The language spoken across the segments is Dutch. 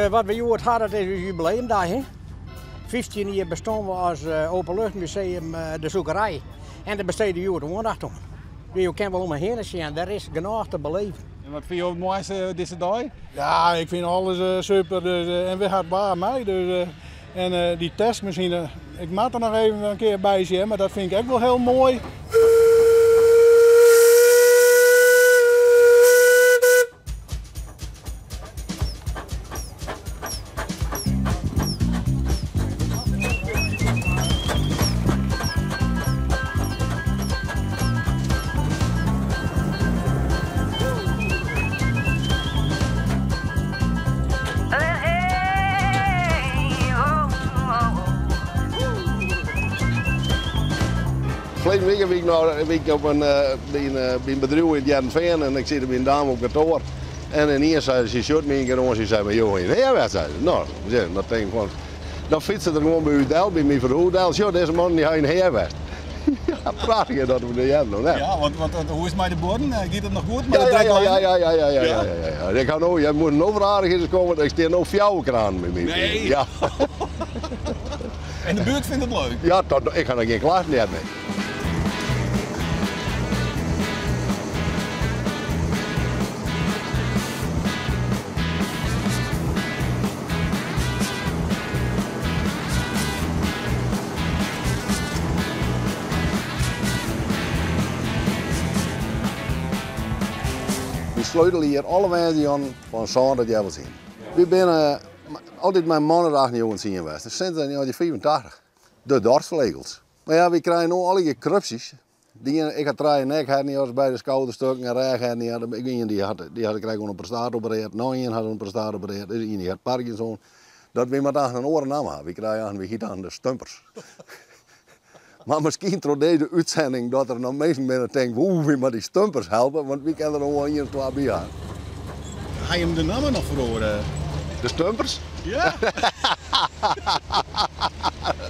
Wat we gehoord hadden, dat is een jubileumdag. Hè? 15 jaar bestaan we als openluchtmuseum de zoekerij. En daar besteden we de aandacht om. Je kan wel om me heen zien, daar is genoeg te beleven. En wat vind je het mooiste deze dag? Ja, ik vind alles super dus, en we gaan bij mij. Dus, en die testmachine, ik mag er nog even een keer bij zien, maar dat vind ik ook wel heel mooi. Verleden week ben ik op een bedrijf in Jerdenveen en ik zit bij een dame op kantoor. En ineens zei ze, shot me een keer ons, ze zei maar joh, ja, zei ze. Nou, dat denk ik van. Dan fietsen er gewoon bij uw del, bij mij voor de hoedel. Joh, deze man die heeft een heerwest. Ja, prachtig dat we dat hebben. Hè? Ja, hoe is het met de borden? Gaat het nog goed? Ja. Ik ga nou, jij moet een overaardig eens komen, ik steek nou fjouwenkraan met mij. Nee. Ja. En de buurt vindt het leuk? Ja, ik ga er geen klachten meer mee. We sleutelen hier alle wijzen aan van zo'n dat jij wil zien. We zijn altijd mijn maandag niet aan het zien geweest. Sinds 1985. De dorpsvlegels. Maar ja, we krijgen nu alle corrupties. Ik had 3 nekhernia's bij de schouderstukken en rijhernia. Die had krijgen een prestaat opereerd. Nog een had een prestaat opereerd. Die had Parkinson. Dat we maar daar een oren naam hebben. We krijgen aan de stumpers. Maar misschien door deze uitzending dat er nog mensen binnen denken, hoe we maar die stumpers helpen, want we kunnen er nog 1 of 2 bij gaan. Ga je hem de namen nog verhoren? De stumpers? Ja.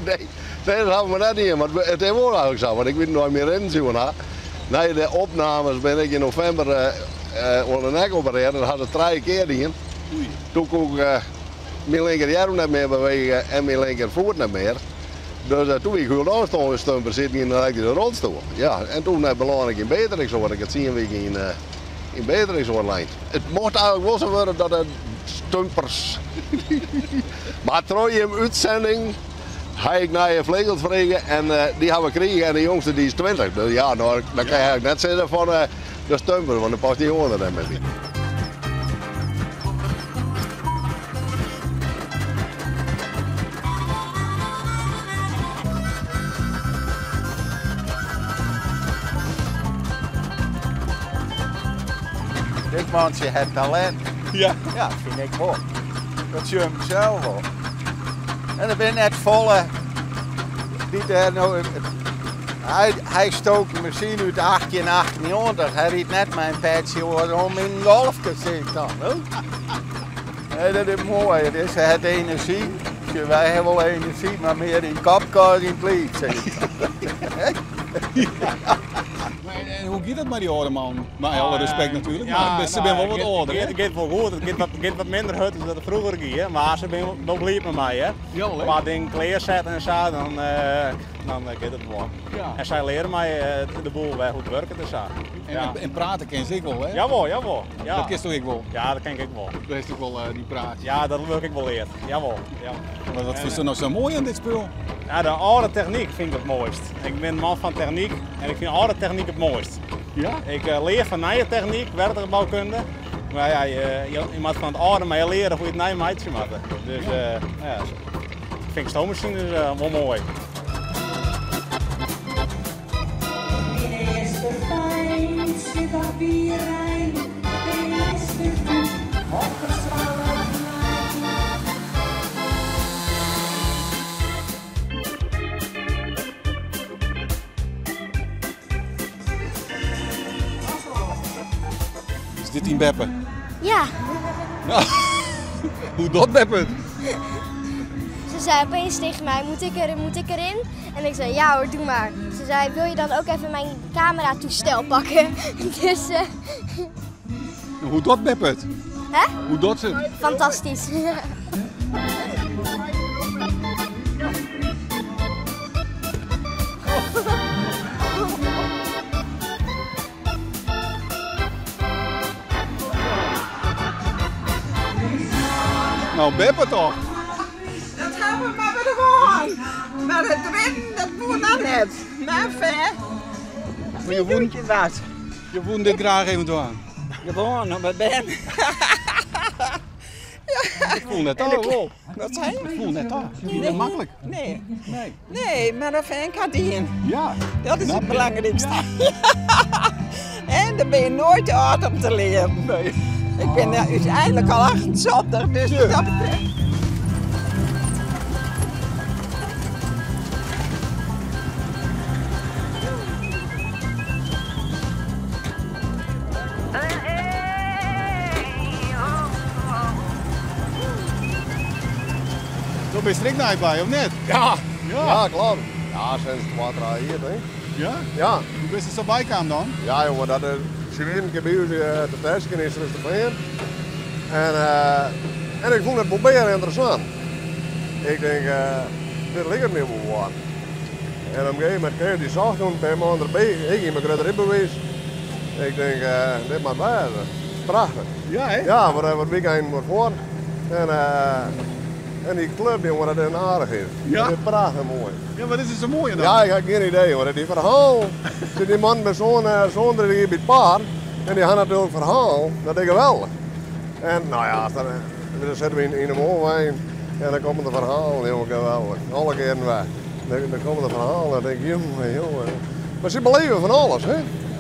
Nee, dat hebben we net niet in, maar het is wel eigenlijk zo, want ik weet nooit meer in zien. Na de opnames ben ik in november onder de nek opereren, dat had het 3 keer in. Toen kon ik mijn linkerarm niet meer bewegen en mijn linkervoet niet meer. Dus toen ik goed aanstaan in stumper zitten in de elektrische rolstoel. Ja, en toen beland ik in Beatrixoord. Ik had 10 weken in Beatrixoord lijn. Het mocht eigenlijk wel zo worden dat het stumpers. Maar trouw je een uitzending ga ik naar je vlegels vregen en die hebben we gekregen en de jongste die is 20. Dus ja, nou, dan kan je eigenlijk net zeggen van de stumper, want dan past die jongen er net met die. Dit mannetje heeft talent. Ja. Ja, vind ik wel. Dat zie je hem zelf wel. En er ben net volle. Hij stookt de machine uit 1898. Hij riet net mijn petje om in een golfcassette dan. Ja, dat is mooi. Dus hij heeft energie. Wij hebben wel energie, maar meer in kapkar in pleet. En hoe gaat het met die oude man? Met alle respect natuurlijk, maar ze zijn wel wat ouder. Het gaat wel goed, het gaat wat minder goed dan het vroeger ging, maar ze zijn wel blij met mij. Hè. Ja, maar dingen kleerzetten en zo, dan gaat het wel. Ja. En zij leren mij de boel weg hoe het werken te zijn. En praten ken ze ik wel, hè? Jawel. Ja. Dat kist toch ik wel? Ja, dat ken ik wel. Dat is toch wel die praat. Ja, dat wil ik wel leren. Jawel. Ja. Maar wat vind je nou zo mooi aan dit spul? Ja, de oude techniek vind ik het mooist. Ik ben een man van techniek en ik vind oude techniek het mooist. Ja? Ik leer van nieuwe techniek, werktuigbouwkunde. Maar ja, je moet van het oude maar leren hoe je het nieuwe maatje maakt. Dus ja, ik vind stoommachines wel mooi. Is dit in Beppe? Ja, Nou, hoe dat Beppe? ze zei opeens tegen mij, moet ik erin? En ik zei, ja hoor, doe maar. Ze zei, wil je dan ook even mijn cameratoestel pakken? Dus, Hoe dat Beppe? Hè? Hoe doet ze? Fantastisch. Nou, Beppe toch? Dat gaan we maar weer gewoon. Maar het rennen, dat moet dan net. Maar ver. Maar je woont dit graag even doen. Gewoon op mijn ben. Ik voel net al. Wat zei je? Ik voel net al. Niet makkelijk. Nee. Nee. Nee, maar dat vind ik hardien. Ja. Dat is Snap het je? belangrijkste. En dan ben je nooit te oud om te leren. Nee. Ik ben uiteindelijk al 78, dus dat betreft. Zo ben je strikt naar bij, of net? Ja. Ja. Ja, klopt. Ja, sinds 2-3 jaar, denk ik. Ja? Ja. Hoe bist je zo bijkwam dan? Ja, jongen, dat is een gebied te testen is dus te been. En ik vond het proberen interessant. Ik denk, dit ligt er niet voor wat. En op een gegeven moment kreeg die zacht een paar maanden erbij. Ik in mijn grote bewees. Ik denk, dit mag wijzen. Prachtig. Ja, hè? Ja, wat weekend wordt voor. En die club, jongen, dat is aardig is. Ja? Dat is prachtig mooi. Ja, wat is er zo mooi dan? Ja, ik heb geen idee hoor. Die verhaal. Die man met zo'n hier bij het paard. En die had natuurlijk verhaal. Dat is geweldig. En nou ja, dan zetten we in een moorwijn. En dan komen de verhalen, jongen, geweldig. Alle keren weg. Dan komen de verhalen en dan denk ik, jongen. Maar ze beleven van alles, hè?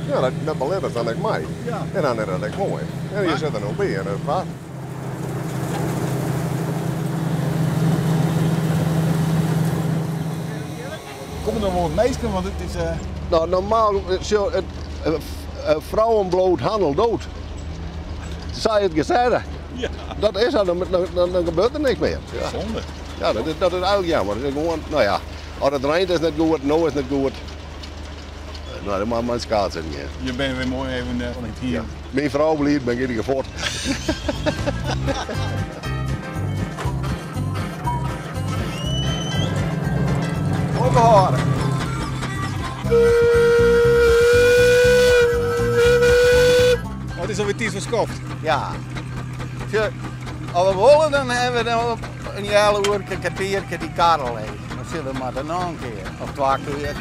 Ja, dat beleven dan ik mij. Ja. En dan is dat echt mooi. En je zit er nog bij en dat is prachtig. Kom er nog wel wat meisken, want het is... Nou, normaal is het vrouwenbloot handel dood. Zou je het gezegd? Ja. Dat is dat, dan gebeurt er niks meer. Ja, Zonde. ja dat is eigenlijk jammer. Dat is gewoon, nou ja, als het regent is het niet goed, nou is het niet goed. Nou, dat mag mijn skaat zitten. Ja. Je bent weer mooi even van het hier. Ja. Mijn vrouw blijft, ben ik gevoerd. Opgehouden. Oh, het is alweer 10 verskopt. Ja. Als we willen, dan hebben we dan op een hele uur een kwartiertje die karrel leeg. Dan zullen we maar dan nog een keer. Of 2 keer.